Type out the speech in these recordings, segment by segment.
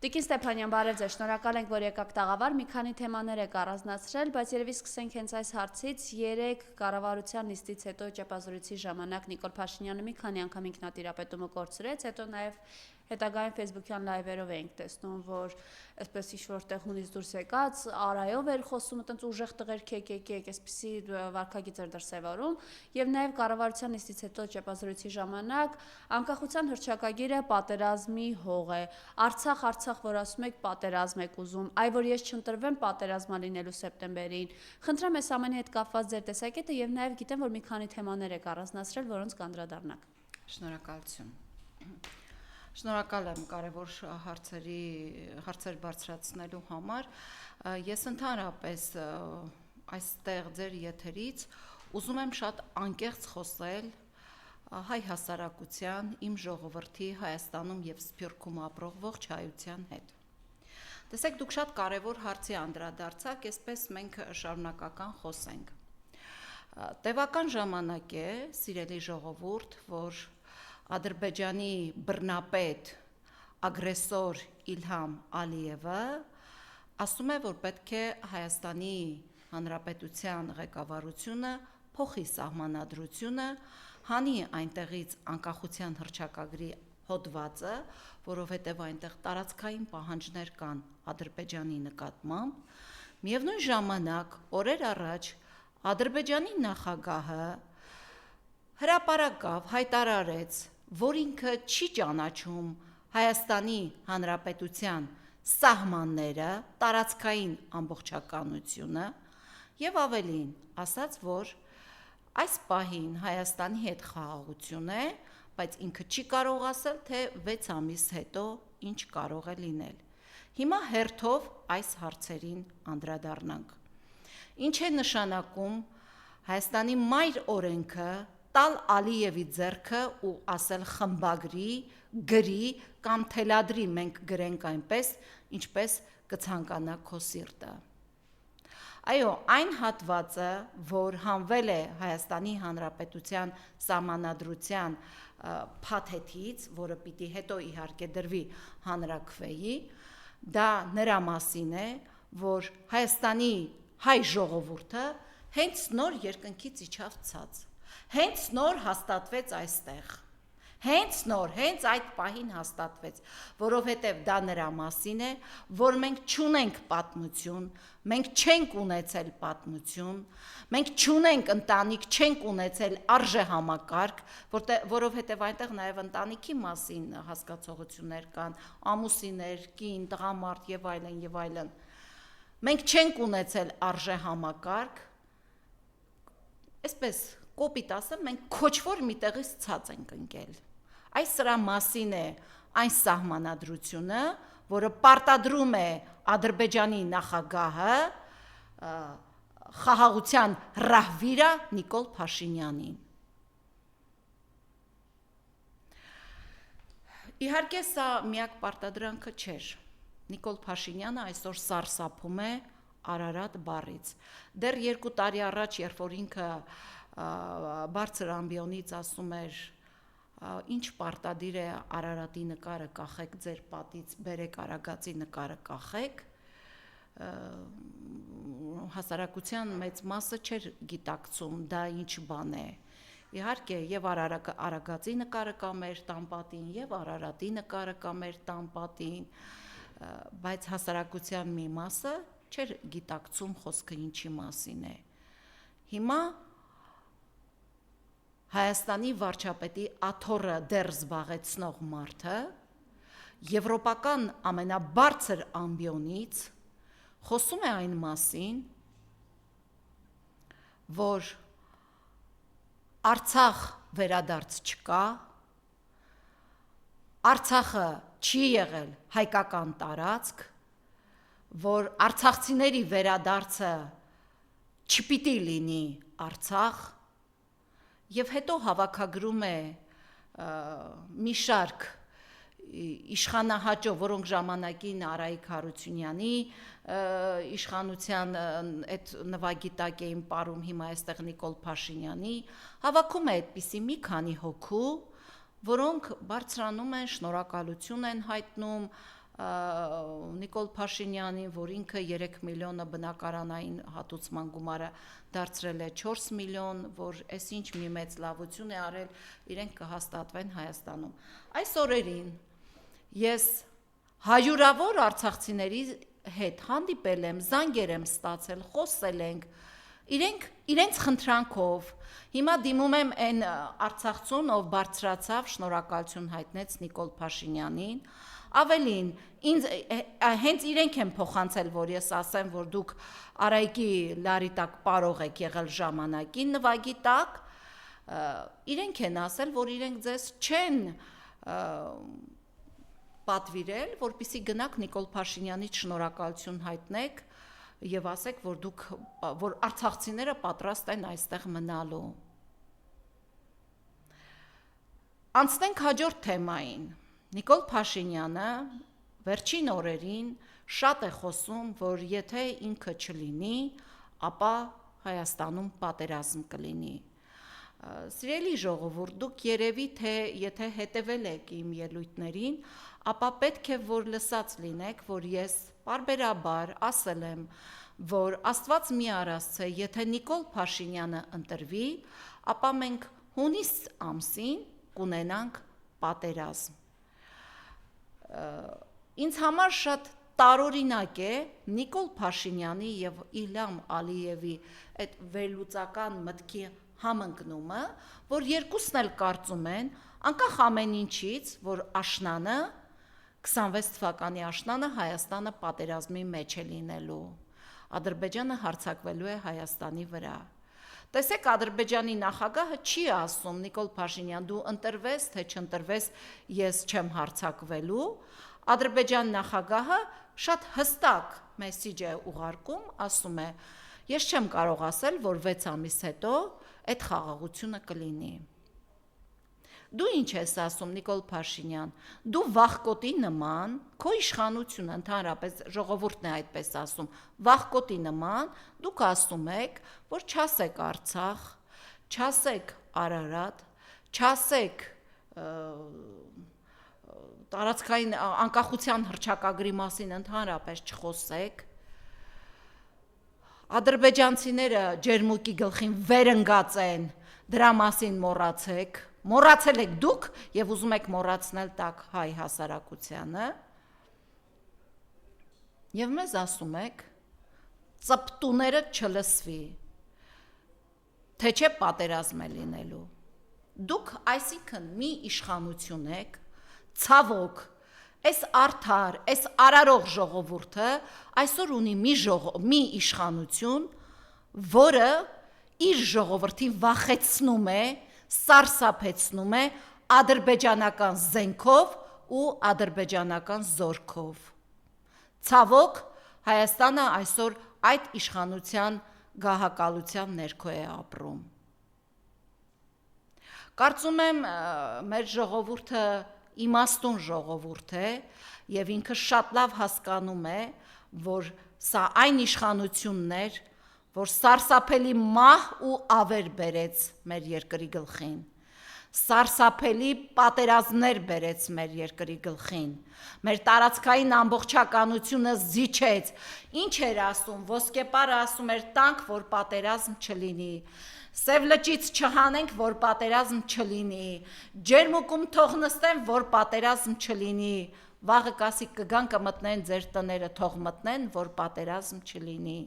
Տիկին Ստեփանյան, բարև ձեզ, շնորհակալ ենք, որ եկաք տաղավար, մի քանի թեմաներ եք առանձնացրել, բայց երևի սկսենք հենց այս հարցից, երեկ կառավարության նիստից հետո ճեպազրույցի ժամանակ Նիկոլ Փաշինյանը մի քանի անգամ ինքնատիրապետումը կորցրեց, հետո նաև հետագայում Facebook-յան լայվերով էինք տեսնում, որ այսպես ինչ-որ տեղ հունից դուրս եկած, արայով էր խոսում, այտենց ուժեղ տղերք եկեք, այսպիսի վարքագիծ էր դրսևորում, եւ նաեւ կառավարության նիստից հետո ճեպազրույցի ժամանակ անկախության հռչակագիրը պատերազմի հող է, Արցախ, որ ասում եք պատերազմ եք ուզում, այ որ ես չընտրվեմ պատերազմա լինելու սեպտեմբերին, խնդրեմ այս ամենի հետ կապված ձեր տեսակետը եւ նաեւ գիտեմ, որ մի քանի թեմաներ եք առանձնացրել, որոնց կանդրադառնաք։ Շնորհակալություն։ Շնորհակալ եմ կարևոր հարցեր բարձրացնելու համար։ Ես ընդհանրապես այստեղ ձեր եթերից ուզում եմ շատ անկեղծ խոսել հայ հասարակության, իմ ժողովրդի Հայաստանում եւ Սփյուռքում ապրող ողջ հայության հետ։ Տեսեք, դուք շատ կարևոր հարցի անդրադարձաք, այսպես մենք շարունակական խոսենք։ Տևական ժամանակ է, սիրելի ժողովուրդ, որ Ադրբեջանի բռնապետ, ագրեսոր Իլհամ Ալիևը ասում է, որ պետք է Հայաստանի Հանրապետության ղեկավարությունը փոխի սահմանադրությունը, հանի այնտեղից անկախության հռչակագրի հոդվածը, որովհետև այնտեղ տարածքային պահանջներ կան Ադրբեջանի նկատմամբ, միևնույն ժամանակ օրեր առաջ Ադրբեջանի նախագահը հրապարակավ հայտարարեց, որ ինքը չի ճանաչում Հայաստանի Հանրապետության սահմանները, տարածքային ամբողջականությունը եւ ավելին, ասաց, որ այս պահին Հայաստանի հետ խաղաղություն է, բայց ինքը չի կարող ասել, թե 6 ամիս հետո ինչ կարող է լինել։ Հիմա հերթով այս հարցերին անդրադառնանք։ Ինչ է նշանակում Հայաստանի մայր օրենքը տալ Ալիևի ձեռքը ու ասել խմբագրի, գրի կամ թելադրի, մենք գրենք այնպես, ինչպես կցանկանա քո սիրտը։ Այո, այն հատվածը, որ հանվել է Հայաստանի Հանրապետության սահմանադրության փաթեթից, որը պիտի հետո իհարկե դրվի հանրաքվեի, դա նրա մասին է, որ Հայաստանի հայ ժողովուրդը հենց նոր երկնքից իջավ ցած, հենց նոր հաստատվեց այստեղ, հենց այդ պահին հաստատվեց, որովհետև դա նրա մասին է, որ մենք չունենք պատմություն, մենք չենք ունեցել պատմություն, մենք չունենք ընտանիք, չենք ունեցել արժեհամակարգ, որովհետև այնտեղ նաև ընտանիքի մասին հասկացողություններ կան, ամուսիններ, կին, տղամարդ եւ այլն եւ այլն։ Մենք չենք ունեցել արժեհամակարգ, այսպես կոպիտ ասեմ, մենք քոչվոր մի տեղից ցած ենք ընկել։ Այս սրա մասին է այն սահմանադրությունը, որը պարտադրում է Ադրբեջանի նախագահը խաղաղության ռահվիրը Նիկոլ Փաշինյանին։ Իհարկե սա միակ պարտադրանքը չէր։ Նիկոլ Փաշինյանը այսօր սարսափում է Արարատ բառից։ Դեռ 2 տարի առաջ, երբ որ ինքը բարձր ամբիոնից ասում էր, ինչ պարտադիր է Արարատի նկարը կախեք ձեր պատից, բերեք Արագածի նկարը կախեք, հասարակության մեծ մասը չէր գիտակցում դա ինչ բան է։ Իհարկե, եւ Արագածի նկարը կա մեր տան եւ Արարատի նկարը կա մեր տան պատին, բայց հասարակության մի մասը չէր գիտակցում խոսքը ինչի մասին է։ Հիմա Հայաստանի վարչապետի աթոռը դեռ զբաղեցնող մարդը եվրոպական ամենաբարձր ամբիոնից խոսում է այն մասին, որ Արցախ վերադարձ չկա, Արցախը չի եղել հայկական տարածք, որ արցախցիների վերադարձը չպիտի լինի Արցախ, եւ հետո հավաքագրում է մի շարք իշխանահաճո, որոնք ժամանակին Արայիկ Հարությունյանի իշխանության այդ նվագի տակ էին ապարում, հիմա այստեղ Նիկոլ Փաշինյանի, հավաքում է այդպիսի մի քանի հոգու, որոնք բարձրանում են, շնորհակալություն են հայտնում Նիկոլ Փաշինյանին, որ ինքը 3 միլիոնը բնակարանային հատուցման գումարը դարձրել է 4 միլիոն, որ այսինչ մի մեծ լավություն է արել, իրենք կհաստատվեն Հայաստանում։ Այս օրերին ես հարյուրավոր արցախցիների հետ հանդիպել եմ, զանգեր եմ ստացել, խոսել ենք, իրենց խնդրանքով։ Հիմա դիմում եմ այն արցախցուն, ով բարձրացավ, շնորհակալություն հայտնեց Նիկոլ Փաշինյանին։ Ավելին, հենց իրենք են փոխանցել, որ ես ասեմ, որ դուք Արայքի լարի տակ պարող եք եղել ժամանակին, նվագի տակ, իրենք են ասել, որ իրենք ձեզ չեն պատվիրել, որպեսզի գնաք Նիկոլ Փաշինյանից շնորհակալություն հայտնեք եւ ասեք, որ արցախցիները պատրաստ են այստեղ մնալու։ Անցնենք հաջորդ թեմային։ Նիկոլ Փաշինյանը վերջին օրերին շատ է խոսում, որ եթե ինքը չլինի, ապա Հայաստանում պատերազմ կլինի։ Սիրելի ժողովուրդ, դուք երևի թե եթե հետևել եք իմ ելույթներին, ապա պետք է որ լսած լինեք, որ ես պարբերաբար ասել եմ, որ Աստված մի արասցե, եթե Նիկոլ Փաշինյանը ընտրվի, ապա մենք հունիս ամսին կունենանք պատերազմ։ Ինձ համար շատ տարօրինակ է Նիկոլ Փաշինյանի եւ Իլհամ Ալիևի այդ վերլուծական մտքի համընկնումը, որ երկուսն էլ կարծում են, անկախ ամեն ինչից, որ աշնանը 26 թվականի աշնանը Հայաստանը պատերազմի մեջ է լինելու։ Ադրբեջանը հարձակվելու է Հայաստանի վրա։ Տեսեք, Ադրբեջանի նախագահը չի ասում Նիկոլ Փաշինյան, դու ընտրվես, թե չընտրվես, ես չեմ հարձակվելու։ Ադրբեջան նախագահը շատ հստակ մեսիջ է ուղարկում, ասում է. ես չեմ կարող ասել, որ 6 ամիս հետո այդ խաղաղությունը կլինի։ Դու ինչ ես ասում, Նիկոլ Փաշինյան, դու վախկոտի նման, քո իշխանությունը ընդհանրապես ժողովուրդն է այդպես ասում, վախկոտի նման, դուք ասում եք, որ չասեք Արցախ, չասեք Արարատ, չասեք տարածքային անկախության հռչակագրի մասին ընդհանրապես չխոսեք, ադրբեջանցիները ջերմուկի գլխին վերընկած են, դրա մասին մոռացեք, մոռացել եք դուք եւ ուզում եք մոռացնել տակ հայ հասարակությանը եւ մեզ ասում եք ծպտուները չլսվի, թե չէ պատերազմ է լինելու։ Դուք այսինքն մի իշխանություն եք, ցավոք, այս արդար, այս արարող ժողովուրդը այսօր ունի մի իշխանություն, որը իր ժողովրդին վախեցնում է, սարսափեցնում է ադրբեջանական զենքով ու ադրբեջանական զորքով։ Ցավոք, Հայաստանը այսօր այդ իշխանության գահակալության ներքո է ապրում։ Կարծում եմ, մեր ժողովուրդը իմաստուն ժողովուրդ է եւ ինքը շատ լավ հասկանում է, որ սա այն իշխանությունն էր, որ սարսափելի մահ ու ավեր բերեց մեր երկրի գլխին, սարսափելի պատերազմներ բերեց մեր երկրի գլխին, մեր տարածքային ամբողջականությունը զիջեց, ինչ էր ասում, ոսկեպարը ասում էր տանք, որ պատերազմ չլինի, Սև լճից չհանենք, որ պատերազմ չլինի, ջերմուկում թող նստեն, որ պատերազմ չլինի, վաղը կասի կգան կմտնեն ձեր տները, թող մտնեն, որ պատերազմ չլինի։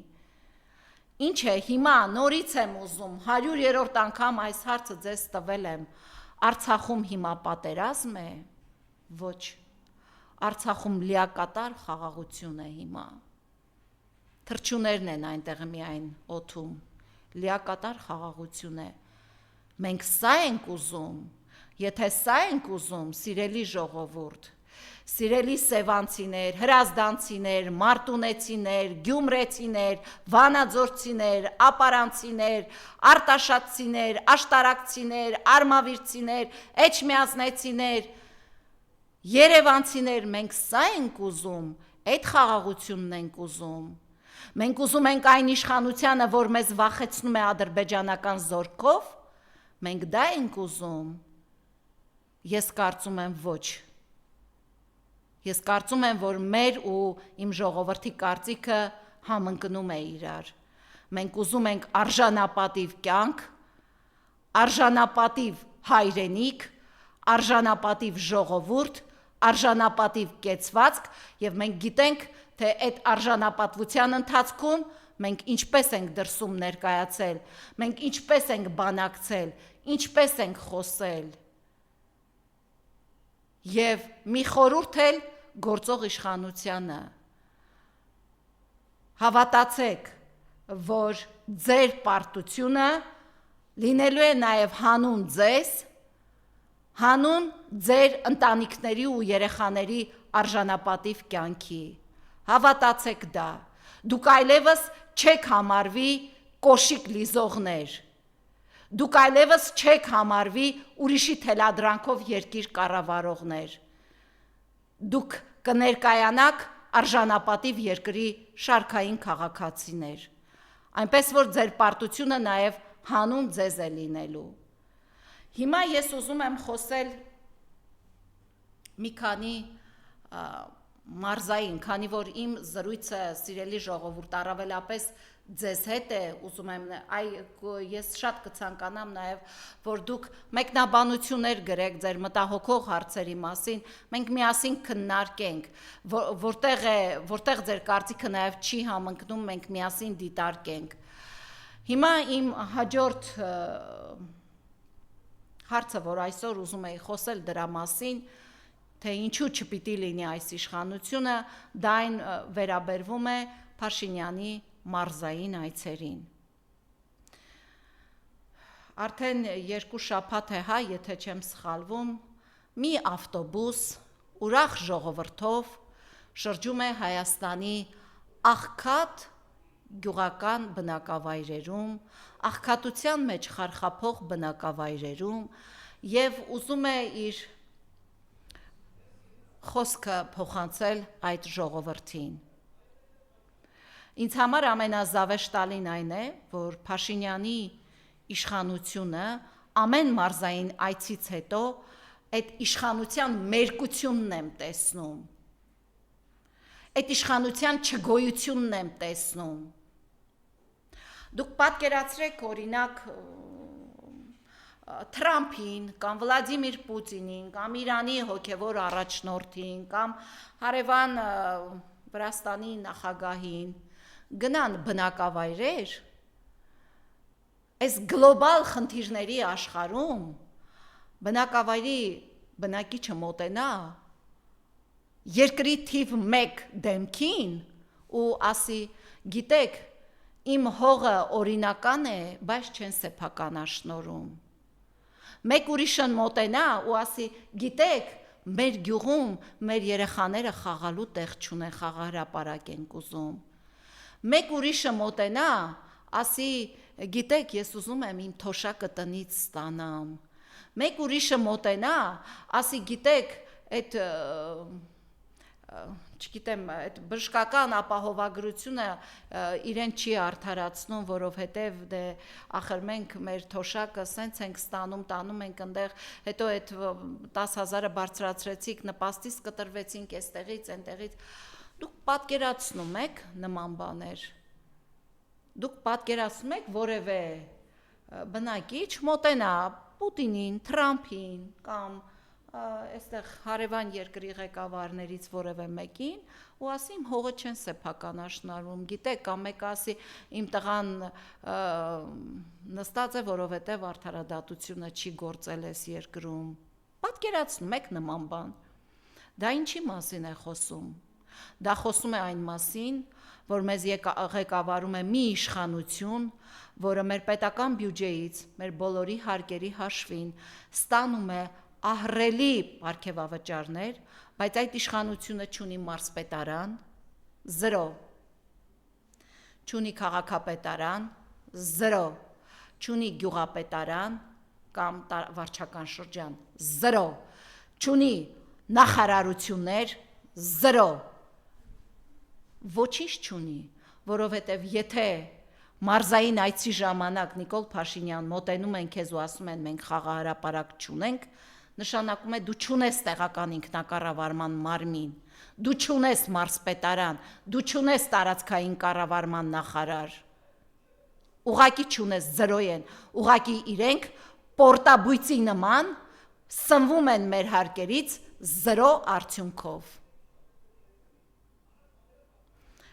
Ինչ է, հիմա նորից եմ ուզում, 100-րդ անգամ այս հարցը ձեզ տվել եմ, Արցախում հիմա պատերազմ է, ոչ, Արցախում լիակատար խաղաղություն է հիմա, թռչուներն են այնտեղ միայն օդում, լիակատար խաղաղություն է, մենք սա ենք ուզում, եթե սա ենք ուզում, սիրելի ժողովուրդ, սիրելի սևանցիներ, հրազդանցիներ, մարտունեցիներ, գյումրեցիներ, վանաձորցիներ, ապարանցիներ, արտաշատցիներ, աշտարակցիներ, արմավիրցիներ, էջմիածնեցիներ, երևանցիներ, մենք սա ենք ուզում, այդ խաղաղությունն ենք ուզում, մենք ուզում ենք այն իշխանությանը, որ մեզ վախեցնում է ադրբեջանական զորքով, մենք դա ենք ուզում, ես կարծում եմ ոչ, Ես կարծում եմ, որ մեր ու իմ ժողովրդի կարծիքը համընկնում է իրար։ Մենք ուզում ենք արժանապատիվ կյանք, արժանապատիվ հայրենիք, արժանապատիվ ժողովուրդ, արժանապատիվ կեցվածք, եւ մենք գիտենք, թե այդ արժանապատվության ընթացքում մենք ինչպես ենք դրսում ներկայացել, մենք ինչպես ենք բանակցել, ինչպես ենք խոսել։ Եվ մի խորհուրդ էլ գործող իշխանությանը. հավատացեք, որ ձեր պարտությունը լինելու է նաև հանուն ձեզ, հանուն ձեր ընտանիքների ու երեխաների արժանապատիվ կյանքի։ Հավատացեք դա։ Դուք այլևս չեք համարվի կոշիկ լիզողներ։ Դուք այլևս չեք համարվի ուրիշի թելադրանքով երկիր կառավարողներ։ Դուք կներկայանաք արժանապատիվ երկրի շարքային քաղաքացիներ, այնպես որ ձեր պարտությունը նաև հանուն ձեզ է լինելու։ Հիմա ես ուզում եմ խոսել մի քանի մարզային, քանի որ իմ զրույցը, սիրելի ժողովուրդ, առավելապես ձեզ հետ է, ուզում եմ, ես շատ կցանկանամ նաև, որ դուք մեկնաբանություններ գրեք ձեր մտահոգող հարցերի մասին, մենք միասին քննարկենք, որտեղ ձեր կարծիքը նաև չի համընկնում, մենք միասին դիտարկենք։ Հիմա իմ հաջորդ հարցը, որ այսօր ուզում էի խոսել դրա մասին, թե ինչու չպիտի լինի այս իշխանությունը, դա այն վերաբերվում է Փաշինյանի մարզային այցերին։ Արդեն 2 շաբաթ է, եթե չեմ սխալվում, մի ավտոբուս ուրախ ժողովրդով շրջում է Հայաստանի աղքատ գյուղական բնակավայրերում, աղքատության մեջ խարխափող բնակավայրերում եւ ուզում է իր խոսքը փոխանցել այդ ժողովրդին։ Ինձ համար ամենազավեշտալին այն է, որ Փաշինյանի իշխանությունը ամեն մարզային այցից հետո այդ իշխանության մերկությունն եմ տեսնում, այդ իշխանության չգոյությունն եմ տեսնում։ Դուք պատկերացրեք, օրինակ, Թրամփին, կամ Վլադիմիր Պուտինին, կամ Իրանի հոգևոր առաջնորդին, կամ հարևան Վրաստանի նախագահին գնան բնակավայրեր, այս գլոբալ խնդիրների աշխարհում բնակավայրի բնակիչը մոտենա երկրի թիվ 1 դեմքին ու ասի, գիտեք, իմ հողը օրինական է, բայց չեն սեփականաշնորհում։ Մեկ ուրիշն մոտենա ու ասի, գիտեք, մեր գյուղում մեր երեխաները խաղալու տեղ չունեն, խաղահրապարակ ենք ուզում։ Մեկ ուրիշը մոտենա, ասի, գիտեք, ես ուզում եմ իմ թոշակը տնից ստանամ։ Մեկ ուրիշը մոտենա, ասի, գիտեք, այդ չգիտեմ, այդ բժշկական ապահովագրությունը իրեն չի արդարացնում, որովհետև դե ախր մենք մեր թոշակը սենց ենք ստանում, տանում ենք այնտեղ, հետո այդ 10,000-ը բարձրացրեցիք, նպաստից կտրվեցինք այստեղից, այնտեղից։ Դուք պատկերացնում եք նման բաներ։ Դուք պատկերացնում եք որևէ բնակիչ մոտենա Պուտինին, Թրամփին կամ այստեղ հարևան երկրի ղեկավարներից որևէ մեկին ու ասի իմ հողը չեն սեփականաշնորհում, գիտեք, կամ մեկը ասի իմ տղան նստած է, որովհետև արդարադատությունը չի գործել այս երկրում։ Պատկերացնում եք նման բան։ Դա ինչի մասին է խոսում։ Դա խոսում է այն մասին, որ մեզ ղեկավարում է մի իշխանություն, որը մեր պետական բյուջեից, մեր բոլորի հարկերի հաշվին ստանում է ահռելի պարգևավճարներ, բայց այդ իշխանությունը չունի մարզպետարան, 0, չունի քաղաքապետարան, 0, չունի գյուղապետարան կամ վարչական շրջան, 0, չունի նախարարություններ, 0, ոչինչ չունի, որովհետև եթե մարզային այցի ժամանակ Նիկոլ Փաշինյան մոտենում են քեզ ու ասում են մենք խաղահրապարակ չունենք, նշանակում է դու չունես տեղական ինքնակառավարման մարմին, Դու չունես մարզպետարան, դու չունես տարածքային կառավարման նախարար։ Ուղակի չունես, զրո են, ուղակի իրենք պորտաբույծի նման սնվում են մեր հարկերից զրո արդյունքով։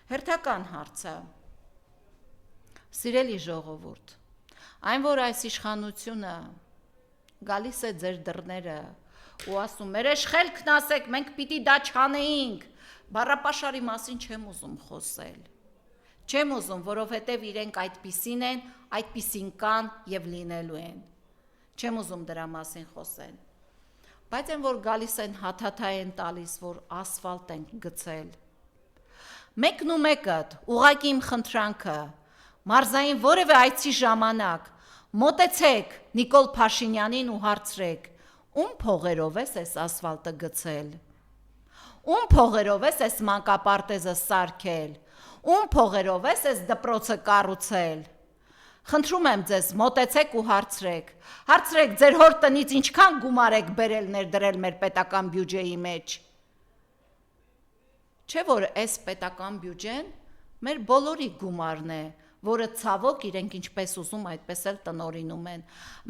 Հերթական հարցը, սիրելի ժողովուրդ, այն որ այս իշխանությունը գալիս է ձեր դռները ու ասում, մեր էշխելքն ասեք, մենք պիտի դա չանեինք, բառապաշարի մասին չեմ ուզում խոսել, չեմ ուզում, որովհետև իրենք այդպիսին են, այդպիսին կան և լինելու են, չեմ ուզում դրա մասին խոսել, բայց են, որ գալիս են հաթաթա են տալիս, որ ասֆալտ են գցել, մեկն ու մեկըտ, ուղղակի իմ խնդրանքը, մարզային որևէ այցի ժամանակ, մոտեցեք Նիկոլ Փաշինյանին ու հարցրեք, ում փողերով ես այս ասֆալտը գցել, ում փողերով ես այս մանկապարտեզը սարքել, ում փողերով ես այս դպրոցը կառուցել, խնդրում եմ ձեզ, մոտեցեք ու հարցրեք ձեր հոր տնից ինչքան գումար եք բերել ներդրել մեր պետական բյուջեի մեջ, չէ որ այս պետական բյուջեն մեր բոլորի գումարն է, որը ցավոք իրենք ինչպես ուզում այդպես էլ տնօրինում են,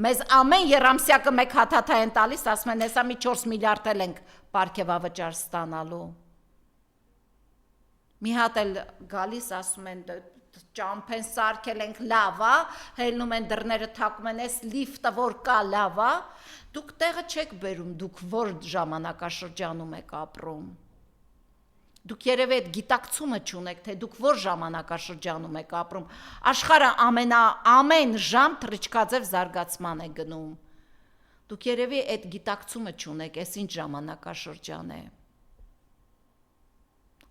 մեզ ամեն երամսյակը մեկ հաթաթա են տալիս, ասում են հեսա մի 4 միլիարդ էլ ենք պարգևավճար ստանալու, մի հատ էլ գալիս ասում են ճամփեն սարքել ենք լավ է, հելնում են դռները թակում են, այս լիֆտը որ կա լավ է, դուք տեղը չեք բերում, դուք որ ժամանակաշրջանում եք ապրում, դուք երևի այդ գիտակցումը չունեք, թե դուք որ ժամանակաշրջանում եք ապրում, աշխարհը ամեն ժամ թռիչքաձև զարգացման է գնում, դուք երևի այդ գիտակցումը չունեք, այս ինչ ժամանակաշրջան է,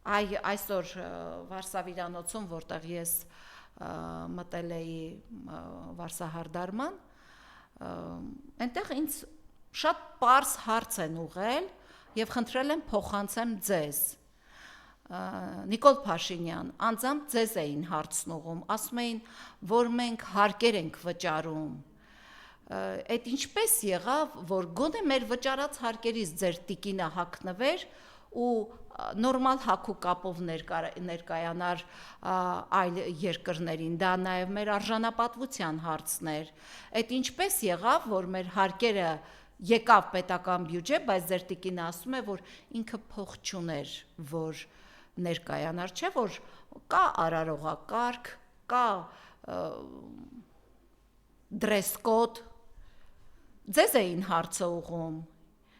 այսօր Վարսավիրանոցում, որտեղ ես մտել էի վարսահարդարման, այնտեղ ինձ շատ պարզ հարց են ուղղել և խնդրել են փոխանցեմ ձեզ, Նիկոլ Փաշինյան, անձամբ ձեզ էին հարցն ուղղում, ասում էին, որ մենք հարկեր ենք վճարում, այդ ինչպես եղավ, որ գոնե մեր վճարած հարկերից ձեր տիկինը հագնվեր ու նորմալ հագու կապով ներկայանար այլ երկրներին, դա նաև մեր արժանապատվության հարցն էր, այդ ինչպես եղավ, որ մեր հարկերը եկավ պետական բյուջե, բայց ձեր տիկինը ասում է, որ ինքը փող չուներ, որ ներկայանար, չէ, որ կա արարողակարգ, կա դրեսկոդ, ձեզ էին հարցը ուղղում,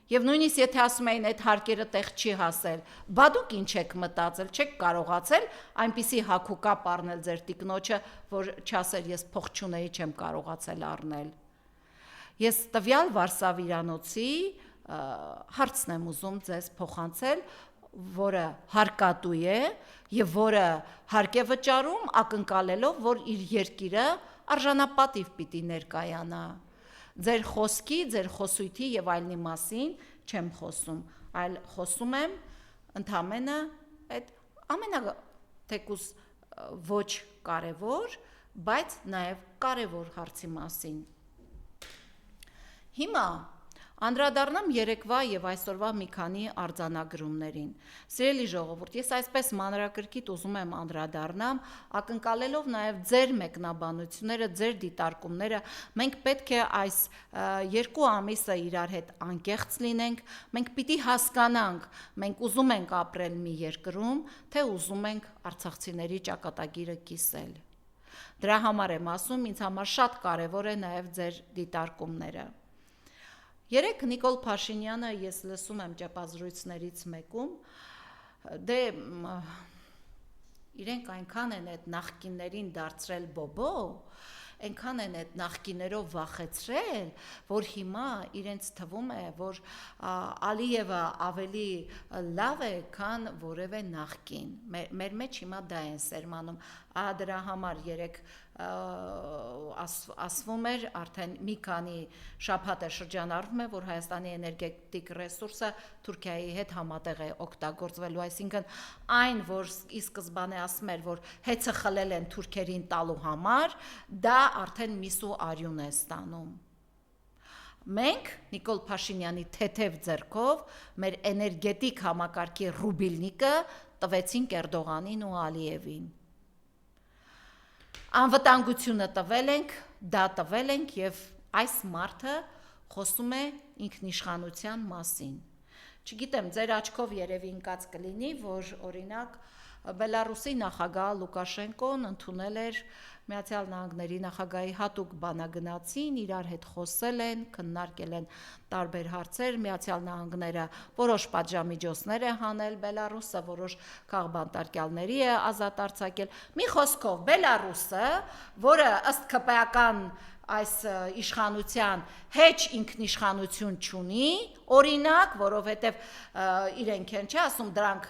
և նույնիսկ եթե ասում էին այդ հարկերը տեղ չի հասել, բա դուք ինչ եք մտածել, չեք կարողացել այնպիսի հագուկապ առնել ձեր տիկնոջը, որ չասեր ես փող չունեի, չեմ կարողացել առնել, ես տվյալ Վարսավիրանոցի հարցն եմ ուզում ձեզ փոխանցել, որը հարկատու է և որը հարկ է վճարում ակնկալելով, որ իր երկիրը արժանապատիվ պիտի ներկայանա, ձեր խոսքի, ձեր խոսույթի և այլնի մասին չեմ խոսում, այլ խոսում եմ ընդամենը այդ ամենաթեկուզ ոչ կարևոր, բայց նաև կարևոր հարցի մասին, հիմա անդրադառնամ երեկվա և այսօրվա մի քանի արձանագրումներին, սիրելի ժողովուրդ, ես այսպես մանրակրկիտ ուզում եմ անդրադառնամ, ակնկալելով նաև ձեր մեկնաբանությունները, ձեր դիտարկումները, մենք պետք է այս 2 ամիսը իրար հետ անկեղծ լինենք, մենք պիտի հասկանանք, մենք ուզում ենք ապրել մի երկրում, թե ուզում ենք արցախցիների ճակատագիրը կիսել, դրա համար եմ ասում, ինձ համար շատ կարևոր է նաև ձեր դիտարկումները, Երեկ Նիկոլ Փաշինյանը ես լսում եմ ճեպազրույցներից մեկում, դե իրենք այնքան են այդ նախկիններին դարձրել բոբո, այնքան են այդ նախկիներով վախեցրել, որ հիմա իրենց թվում է, որ Ալիևը ավելի լավ է, քան որևէ նախկին, մեր մեջ հիմա դա են սերմանում, դրա համար երեկ ասվում էր, արդեն մի քանի շաբաթ է շրջանառվում է, որ Հայաստանի էներգետիկ ռեսուրսը Թուրքիայի հետ համատեղ է օգտագործվելու, այսինքն այն, որ ի սկզբանե ասում էր, որ հեծը խլել են թուրքերին տալու համար, դա արդեն միս ու արյուն է ստանում։ Մենք Նիկոլ Փաշինյանի թեթև ձեռքով մեր էներգետիկ համակարգի ռուբիլնիկը տվեցինք Էրդողանին ու Ալիևին։ Անվտանգությունը տվել ենք եւ այս մարդը խոսում է ինքնիշխանության մասին։ Չգիտեմ, ձեր աչքով երևի ընկած կլինի, որ օրինակ Բելարուսի նախագահ Լուկաշենկոն ընդունել էր Միացյալ Նահանգների նախագահի հատուկ բանագնացին, իրար հետ խոսել են, քննարկել են տարբեր հարցեր, Միացյալ Նահանգները որոշ պատժամիջոցներ է հանել Բելարուսը, որոշ քաղբանտարկյալների է ազատ արձակել։ Մի խոսքով, Բելարուսը, որը ըստ ԿՊ-ական այս իշխանության հեչ ինքնիշխանություն չունի, օրինակ, որովհետև իրենք են չէ ասում դրանք,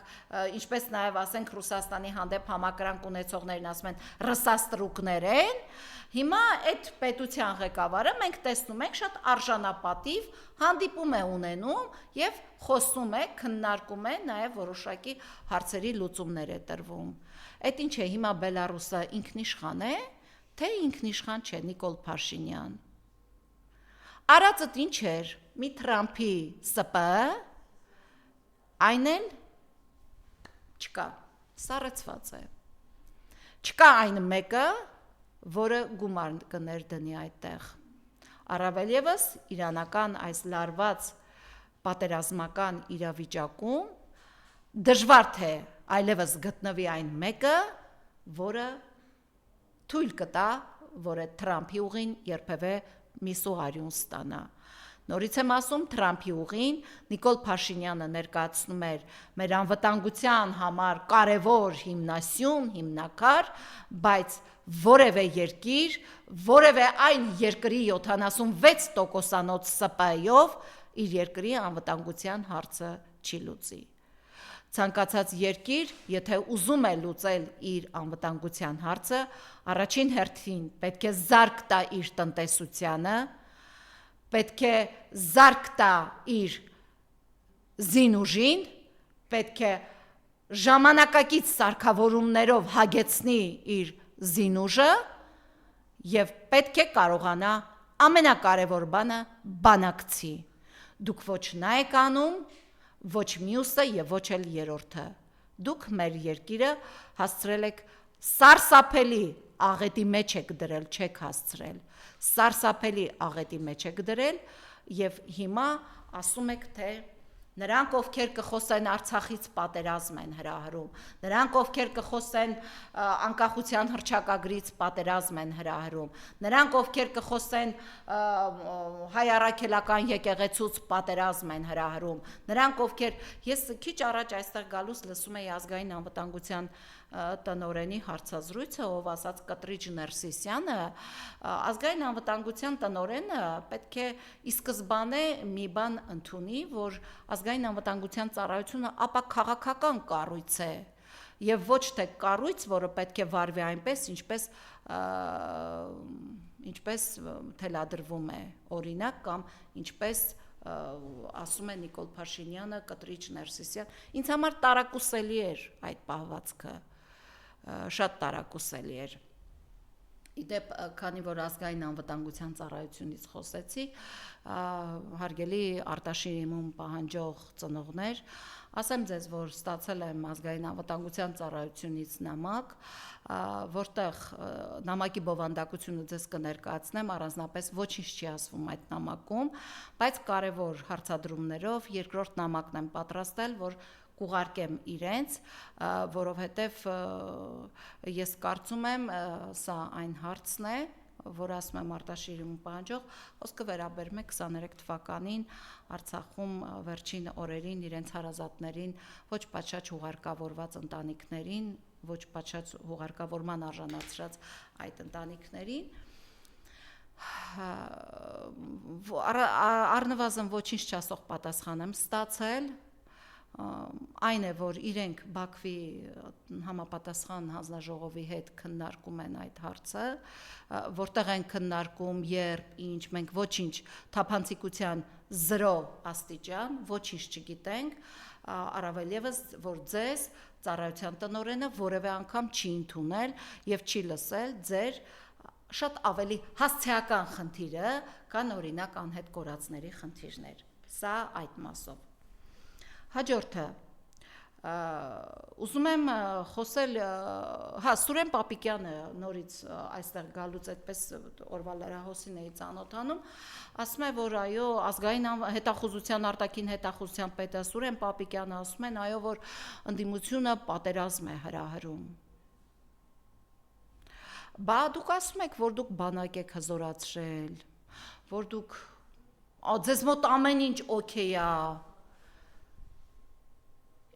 ինչպես նաև ասենք Ռուսաստանի հանդեպ համակրանք ունեցողներն ասում են ռսաստրուկներ են, հիմա այդ պետության ղեկավարը մենք տեսնում ենք շատ արժանապատիվ հանդիպում է ունենում եւ խոսում է, քննարկում է, նաև որոշակի հարցերի լուծումներ է տրվում։ Այդ ինչ է հիմա Բելարուսը ինքնիշխան է, թե ինքնիշխան չէ Նիկոլ Փաշինյան։ Արածդ ինչ էր, մի Թրամփի ՍՊ, այն էլ չկա, սառեցված է։ Չկա այն մեկը, որը գումար կներդնի այդտեղ։ Առավել ևս իրանական այս լարված պատերազմական իրավիճակում դժվար թե այլևս գտնվի այն մեկը, որը թույլ կտա, որ այդ Թրամփի ուղին երբևէ միսուղարյուն ստանա։ Նորից եմ ասում, Թրամփի ուղին Նիկոլ Փաշինյանը ներկայացնում էր մեր անվտանգության համար կարևոր հիմնասյուն, հիմնակար, բայց որևէ երկիր, որևէ այն երկրի 76%-անոց ՍՊ-ով իր երկրի անվտանգության հարցը չի լուծի։ Ցանկացած երկիր, եթե ուզում է լուծել իր անվտանգության հարցը, առաջին հերթին պետք է զարկ տա իր տնտեսությանը, պետք է զարկ տա իր զինուժին, պետք է ժամանակակից սարքավորումներով հագեցնի իր զինուժը եւ պետք է կարողանա ամենակարևոր բանը բանակցի։ Դուք ոչ նա եք անում, ոչ մյուսը եւ ոչ էլ երրորդը։ Դուք մեր երկիրը հասցրել եք սարսափելի աղետի մեջ եք դրել, չեք հասցրել։ Սարսափելի աղետի մեջ եք դրել եւ հիմա ասում եք, թե նրանք, ովքեր կխոսեն Արցախից պատերազմ են հրահրում, նրանք, ովքեր կխոսեն անկախության հռչակագրից պատերազմ են հրահրում, նրանք, ովքեր կխոսեն հայ առաքելական եկեղեցուց պատերազմ են հրահրում, նրանք, ովքեր ես քիչ առաջ այստեղ գալուց լսում էի ազգային անվտանգության տնօրենի հարցազրույցը, ով ասաց Կտրիչ Ներսիսյանը, ազգային անվտանգության տնօրենը պետք է ի սկզբանե մի բան ընդունի, որ ազգային անվտանգության ծառայությունը ապա քաղաքական կառույց է եւ ոչ թե կառույց, որը պետք է վարվի այնպես, ինչպես թելադրվում է օրինակ կամ ինչպես ասում է Նիկոլ Փաշինյանը, Կտրիչ Ներսիսյան։ Ինձ համար տարակուսելի էր այդ պահվածքը, շատ տարակուսելի էր։ Իդեպ, քանի որ ազգային անվտանգության ծառայությունից խոսեցի, հարգելի արտաշիրիմում պահանջող ծնողներ, ասեմ ձեզ, որ ստացել եմ ազգային անվտանգության ծառայությունից նամակ, որտեղ նամակի բովանդակությունը ձեզ կներկայացնեմ, առանձնապես ոչինչ չի ասվում այդ նամակում, բայց կարևոր հարցադրումներով երկրորդ նամակն եմ պատրաստել, որ կուղարկեմ իրենց, որովհետև ես կարծում եմ, սա այն հարցն է, որ ասում եմ արտաշիրիմում պահանջող, խոսքը վերաբերում է 23 թվականին Արցախում վերջին օրերին իրենց հարազատներին ոչ պատշաճ հուղարկավորված ընտանիքներին, ոչ պատշաճ հուղարկավորման արժանացրած այդ ընտանիքներին, առնվազն ոչինչ չասող պատասխան եմ ստացել, այն է, որ իրենք Բաքվի համապատասխան հանձնաժողովի հետ քննարկում են այդ հարցը, որտեղ են քննարկում, երբ, ինչ, մենք ոչինչ թափանցիկության 0 աստիճան, ոչինչ չգիտենք, առավել ևս, որ ձեզ ծառայության տնօրենը որևէ անգամ չի ընդունել եւ չի լսել ձեր շատ ավելի հասցեական խնդիրը, քան օրինակ անհետ կորածների խնդիրներ։ Սա այդ մասով։ Հաջորդը ուզում եմ խոսել, Սուրեն Պապիկյանը նորից այստեղ գալուց այդպես օրվա լրահոսին էի ծանոթանում, ասում է, որ այո, ազգային հետախուզության արտաքին հետախուզության պետը Սուրեն Պապիկյանը ասում են, այո, որ ընդդիմությունը պատերազմ է հրահրում։ Բա դուք ասում եք, որ դուք բանակ եք հզորացրել, որ դուք ձեզ մոտ ամեն ինչ օքեյ է։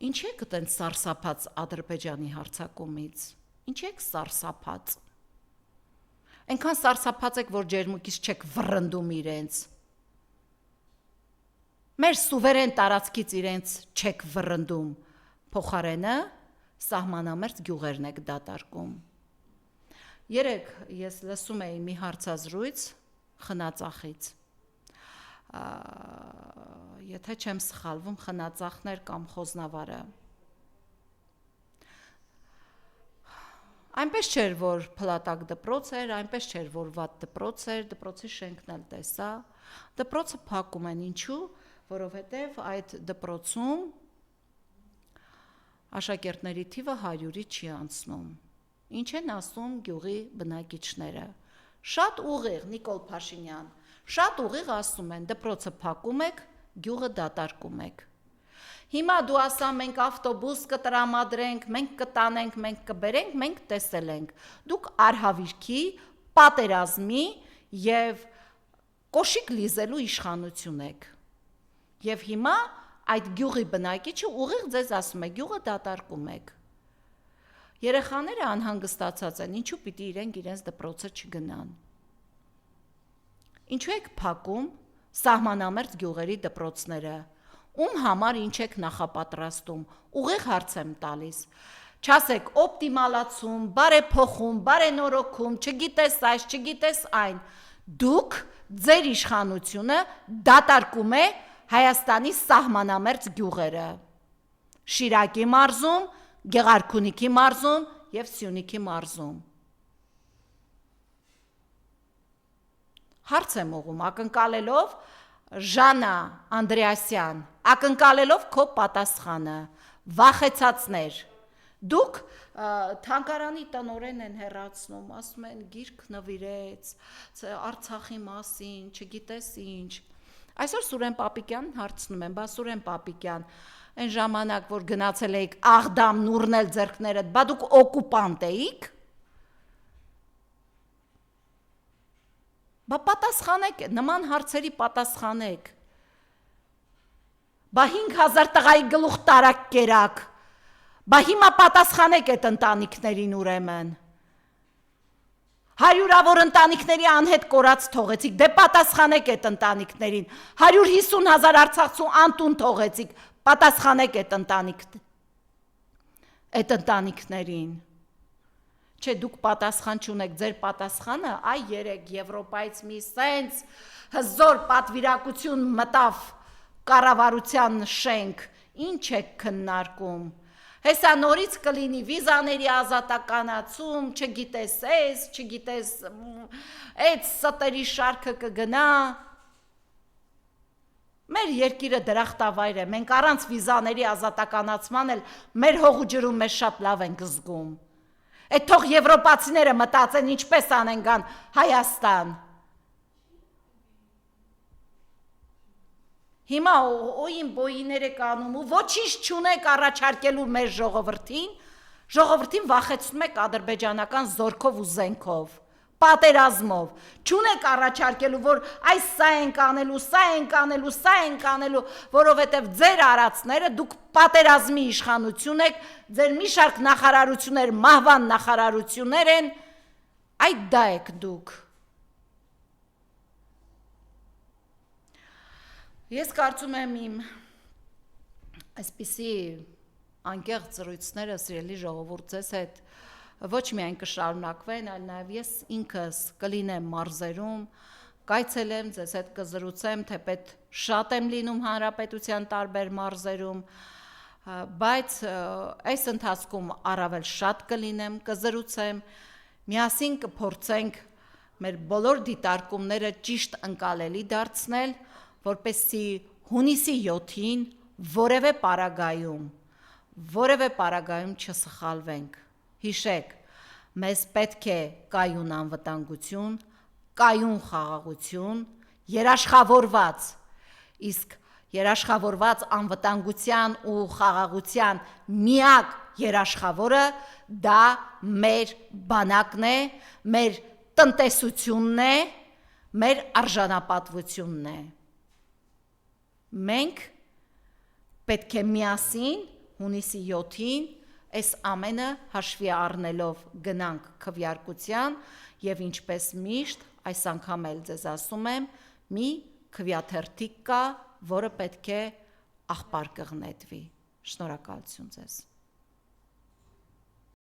Ինչ եք այդեն սարսափած Ադրբեջանի հարձակումից։ Ինչ եք սարսափած։ Այնքան սարսափած եք, որ ջերմուկից չեք վռնդում իրենց։ Մեր սուվերեն տարածքից իրենց չեք վռնդում։ Փոխարենը սահմանամերձ գյուղերն եք դատարկում։ Երեկ ես լսում էի մի հարցազրույց Խնածախից։ Եթե չեմ սխալվում, Խնածախներ կամ Խոզնավարը։ Այնպես չէր, որ փլատակ դպրոց էր, այնպես չէր, որ վատ դպրոց էր, դպրոցի շենքն էլ տեսա։ Դպրոցը փակում են, ինչու, որովհետև այդ դպրոցում աշակերտների թիվը 100-ի չի անցնում։ Ինչ են ասում գյուղի բնակիչները։ Շատ ուղիղ, Նիկոլ Փաշինյան, շատ ուղիղ ասում են, դպրոցը փակում եք, գյուղը դատարկում եք։ Հիմա դու ասա, մենք ավտոբուս կտրամադրենք, մենք կտանենք, մենք կբերենք, մենք տեսել ենք։ Դուք արհավիրքի, պատերազմի եւ կոշիկ լիզելու իշխանություն եք։ Եվ հիմա այդ գյուղի բնակիչը ուղիղ ձեզ ասում է, գյուղը դատարկում եք։ Երեխաները անհանգստացած են, ինչու պիտի իրենց դպրոցը չգնան։ Ինչու եք փակում սահմանամերձ գյուղերի դպրոցները, ում համար ինչ եք նախապատրաստում, ուղիղ հարց եմ տալիս, չասեք օպտիմալացում, բարեփոխում, բարենորոգում, չգիտես այս, չգիտես այն, դուք ձեր իշխանությունը դատարկում է Հայաստանի սահմանամերձ գյուղերը, Շիրակի մարզում, Գեղարքունիքի մարզում և Սյունիքի մարզում։ Հարց եմ ուղում, ակնկալելով Ժանա Անդրեասյան, ակնկալելով քո պատասխանը, վախեցածներ, դուք թանգարանի տնօրեն են հեռացնում, ասում են գիրք նվիրեց, Արցախի մասին, չգիտես ինչ։ Այսօր Սուրեն Պապիկյանն հարցնում եմ, բա Սուրեն Պապիկյան, այն ժամանակ, որ գնացել էիք Աղդամ նուրնել ձեռքներդ, բա դուք օկուպանտ էիք։ Բա պատասխանեք, նման հարցերի պատասխանեք։ Բա 5000 տղայի գլուխ տարակ կերակ։ Բա հիմա պատասխանեք այդ ընտանիքներին ուրեմն։ Հարյուրավոր ընտանիքների անհետ կորած թողեցիք, դե պատասխանեք այդ ընտանիքներին, 150,000 արցախցու անտուն թողեցիք, պատասխանեք այդ ընտանիքներին։ Չէ, դուք պատասխան չունեք, ձեր պատասխանը, այ երեք Եվրոպայից մի սենց հզոր պատվիրակություն մտավ կառավարության շենք, ինչ եք քննարկում։ Հեսա նորից կլինի վիզաների ազատականացում, չգիտես էս, չգիտես այդ ստերի շարքը կգնա։ Մեր երկիրը դրախտավայր է, մենք առանց վիզաների ազատականացման էլ մեր հող ու ջրում մեզ շատ լավ ենք զգում։ Այդ թող եվրոպացիները մտածեն ինչպես անեն գան Հայաստան։ Հիմա օին բոյիներ եք անում ու ոչինչ չունեք առաջարկելու մեր ժողովրդին վախեցնում եք ադրբեջանական զորքով ու զենքով, պատերազմով, չունեք առաջարկելու, որ այս սա ենք անելու, սա ենք անելու, սա ենք անելու, որովհետև ձեր արածները դուք պատերազմի իշխանություն եք, ձեր մի շարք նախարարություններ, մահվան նախարարություններ են, այդ դա եք դուք։ Ես կարծում եմ իմ այսպիսի անկեղծ զրույցները, սիրելի ժողովուրդ, ձեզ հետ ոչ միայն կշարունակվեն, այլ նաև ես ինքս կլինեմ մարզերում, կայցելեմ, ձեզ հետ կզրուցեմ, թեպետ շատ եմ լինում հանրապետության տարբեր մարզերում, բայց այս ընթացքում առավել շատ կլինեմ, կզրուցեմ, միասին կփորձենք մեր բոլոր դիտարկումները ճիշտ ընկալելի դարձնել, որպեսզի հունիսի 7-ին որևէ պարագայում չսխալվենք։ Հիշեք, մեզ պետք է կայուն անվտանգություն, կայուն խաղաղություն, երաշխավորված, իսկ երաշխավորված անվտանգության ու խաղաղության միակ երաշխավորը դա մեր բանակն է, մեր տնտեսությունն է, մեր արժանապատվությունն է։ Մենք պետք է միասին հունիսի 7-ին այս ամենը հաշվի առնելով գնանք քվեարկության եւ ինչպես միշտ այս անգամ էլ ձեզ ասում եմ, մի քվեաթերթիկ կա, որը պետք է աղբար կղնետվի։ Շնորհակալություն ձեզ։